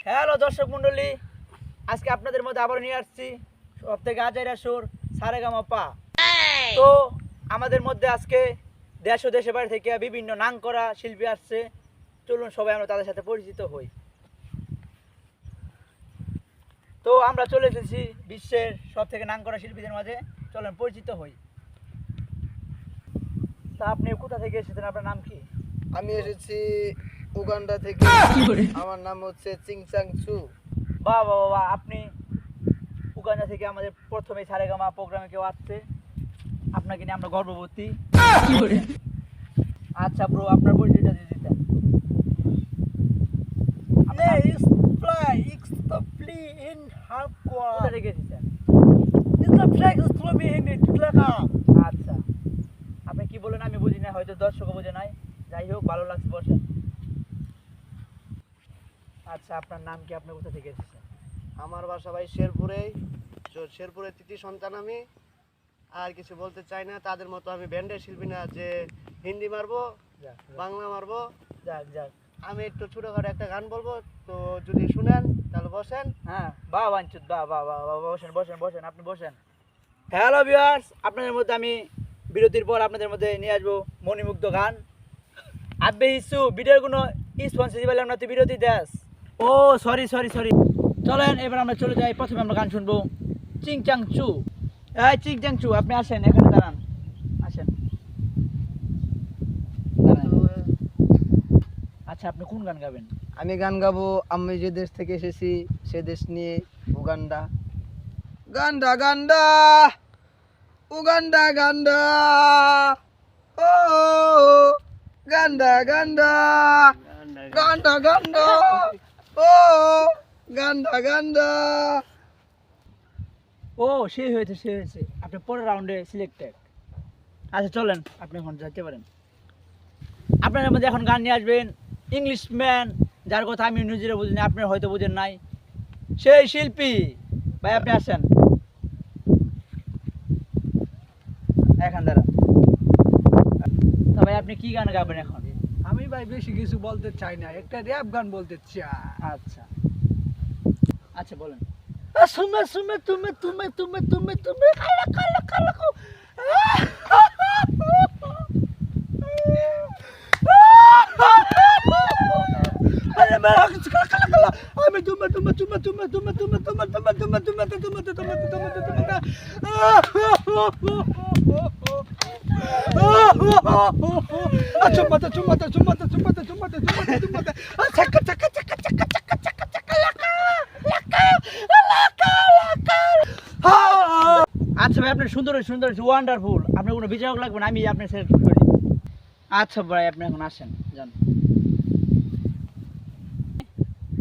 Hello দর্শক মণ্ডলী, আজকে আপনাদের মধ্যে আবার নিয়ে আসছি সবথেকে আজাইরা সুর সারেগামাপা। তো আমাদের মধ্যে আজকে দেশ ও দেশের বাইরে থেকে বিভিন্ন নামকরা শিল্পী আসছে। চলুন সবাই আমরা তাদের সাথে পরিচিত হই। তো আমরা চলে এসেছি বিশ্বের সব থেকে নামকরা শিল্পীদের মাঝে, চলুন পরিচিত হই। তা আপনি কোথা থেকে এসেছেন, আপনার নাম কি? আমি এসেছি উগান্ডা থেকে। আমার নাম হচ্ছে চিংচাং চু। বাহ বাহ বাহ, আপনি উগান্ডা থেকে আমাদের প্রথমে সারেগামা প্রোগ্রামে কেউ আসছে, আপনাকে নিয়ে আমরা গর্ববতী। আচ্ছা ব্রো, আপনার পরিচয়টা দিয়ে দিতেন। কোথা থেকে এসেছেন? আচ্ছা, আপনি কি বলেন আমি বুঝি না, হয়তো দর্শকও বুঝে নাই। যাই হোক, ভালো লাগছে, বসেন। আচ্ছা, আপনার নাম কি, আপনি কোথা থেকে এসেছেন? আমার বাসা ভাই শেরপুরে। শেরপুরের তৃতীয় সন্তান আমি। আর কিছু বলতে চাই না, তাদের মতো আমি ব্যান্ডের শিল্পী না যে হিন্দি মারবো যাক বাংলা মারবো। যাক যাক, আমি একটু ছোটখাটো একটা গান বলবো, তো যদি শুনেন তাহলে বসেন। হ্যাঁ, বাহ বাঞ্চুত, বাহ বাহ বাহ বাহ, বসেন বসেন বসেন, আপনি বসেন। হ্যালো ভিউয়ার্স, আপনাদের মধ্যে আমি বিরতির পর আপনাদের মধ্যে নিয়ে আসবো মণিমুগ্ধ গান। আব্বে ইস্যু ভিডিওর কোনো স্পন্সর দিবেন না, তুই বিরতি দেস। ও সরি সরি সরি, চলেন এবার আমরা চলে যাই। প্রথমে আমরা গান শুনবো চিংচাং চু। এই চিংচাং চু, আপনি আসেন, এখানে দাঁড়ান, আসেন। আচ্ছা, আপনি কোন গান গাবেন? আমি গান গাবো আমি যে দেশ থেকে এসেছি সে দেশ নিয়ে, উগান্ডা। গান্ডা গান্ডা উগান্ডা গান্ডা, ও গান্ডা গান্ডা গান্ডা গান্ডা, ও গান্ডা গান্ডা। ও সে হয়েছে, সে হয়েছে, আপনি পরের রাউন্ডে সিলেক্টেড। আচ্ছা চলেন, আপনি এখন যেতে পারেন। আপনার মধ্যে এখন গান নিয়ে আসবেন ইংলিশ ম্যান, যার কথা আমি নিজেরা বুঝি না, আপনার হয়তো বুঝেন নাই, সেই শিল্পী ভাই, আপনি আসেন এখান দ্বারা। তবে আপনি কি গান গাবেন এখন? আমি ভাই বেশি কিছু বলতে চাই না, একটা র‍্যাপ গান বলতে চাই। আচ্ছা আচ্ছা, বলেন। সুমে সুমে তুমি তুমি তুমি তুমি তুমি কালা কালা কালা কো, আরে মেরা কিছু কালা কালা কালা, আমি তুমি তুমি তুমি তুমি তুমি তুমি তুমি তুমি তুমি তুমি তুমি তুমি চুম্মাতে চুম্মাতে চুম্মাতে চুম্মাতে চুম্মাতে চুম্মাতে চুম্মাতে চাকা চাকা চাকা চাকা চাকা চাকা চাকা লাকা লাকা লাকা লাকা। আচ্ছা ভাই, আপনি সুন্দর সুন্দর ওয়ান্ডারফুল, আপনার কোনো বিচারক লাগবে না, আমি আপনি সিলেক্ট করি। আচ্ছা ভাই, আপনি এখন আসেন, যান।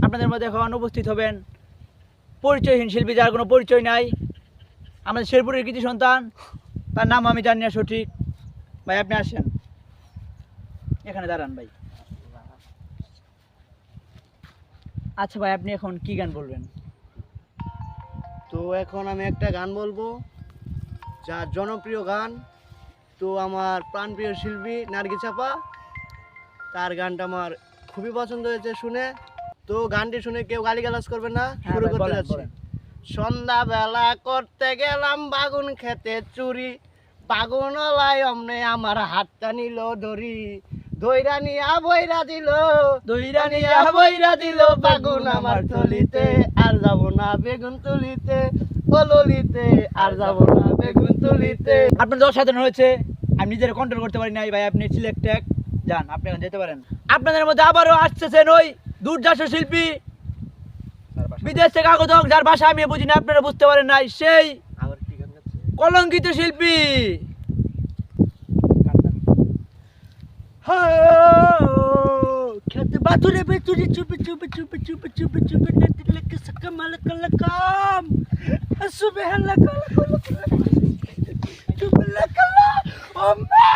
আপনাদের মধ্যে এখন উপস্থিত হবেন পরিচয়হীন শিল্পী, যার কোনো পরিচয় নাই, আমাদের শেরপুরের কৃতি সন্তান, তার নাম আমি জানি না সঠিক। ভাই আপনি আসেন, এখানে দাঁড়ান ভাই। আচ্ছা ভাই, আপনি এখন কি গান বলবেন? তো এখন আমি একটা গান বলবো, যার জনপ্রিয় গান, তো আমার প্রাণপ্রিয় শিল্পী নার্গিস আপা, তার গানটা আমার খুবই পছন্দ হয়েছে শুনে। তো গানটি শুনে কেউ গালিগালাজ করবে না, হ্যাঁ শুরু ভাই, করতে বলেন, যাচ্ছি। বলেন। সন্ধ্যাবেলা করতে গেলাম বাগুন খেতে চুরি, বাগুনলায় অমনে আমার হাতটা নিল ধরি, ধইরা নিয়া বইরা দিল, দইরা নিয়া বইরা দিল বাগুন আমার তলিতে, আর যাব না বেগুন তুলিতে, ও ললিতে, আর যাব না বেগুন তুলিতে। আপনার দশ সাধন হয়েছে, আমি নিজের কন্ট্রোল করতে পারি নাই ভাই, আপনি সিলেক্টেড, যান, আপনি এখন যেতে পারেন। আপনাদের মধ্যে আবারও আসতেছেন ওই দুর্যাস শিল্পী, বিদেশ থেকে আগত, যার ভাষা আমি বুঝি না, আপনারা বুঝতে পারেন নাই, সেই আবার কি গান গাচ্ছে? কলঙ্কিত শিল্পী। খেতে বাতুরে বেতুরে চুপে চুপে চুপে চুপে চুপে চুপে নেতে লেকে সকামাল কলকাম সুবে হলা কল কল চুপে লেকলা ও মে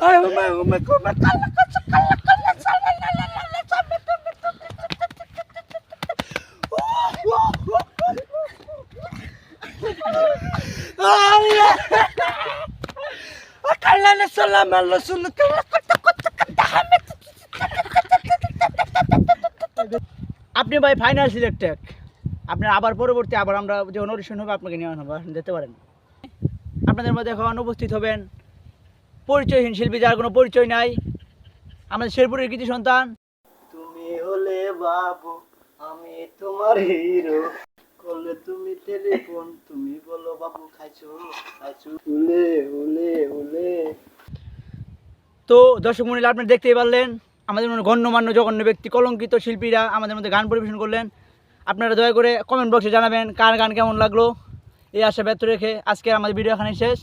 ay me come kala kala kala sala la la la la sabe তুমি তুমি আলাইহি সাল্লাম রাসূলুল্লাহ আপনি ভাই ফাইনাল সিলেক্টেড। আপনার আবার পরবর্তী আবার আমরা যখন অডিশন হবে আপনাকে নেওয়া হবে, আপনি যেতে পারেন। আপনাদের মধ্যে এখন উপস্থিত হবেন পরিচয়হীন শিল্পী, যার কোনো পরিচয় নাই, আমাদের শেরপুরের কৃতি সন্তান। তুমি হলে বাবু, আমি তোমার হিরো, করলে তুমি টেলিফোন, তুমি বলো বাবু খাইছো খাইছো, উলে উলে উলে। তো দর্শক মণ্ডলী, আপনি দেখতেই পারলেন আমাদের মধ্যে গণ্যমান্য জঘন্য ব্যক্তি, কলঙ্কিত শিল্পীরা আমাদের মধ্যে গান পরিবেশন করলেন। আপনারা দয়া করে কমেন্ট বক্সে জানাবেন কার গান কেমন লাগলো। এই আশা ব্যক্ত রেখে আজকে আমাদের ভিডিও এখানে শেষ।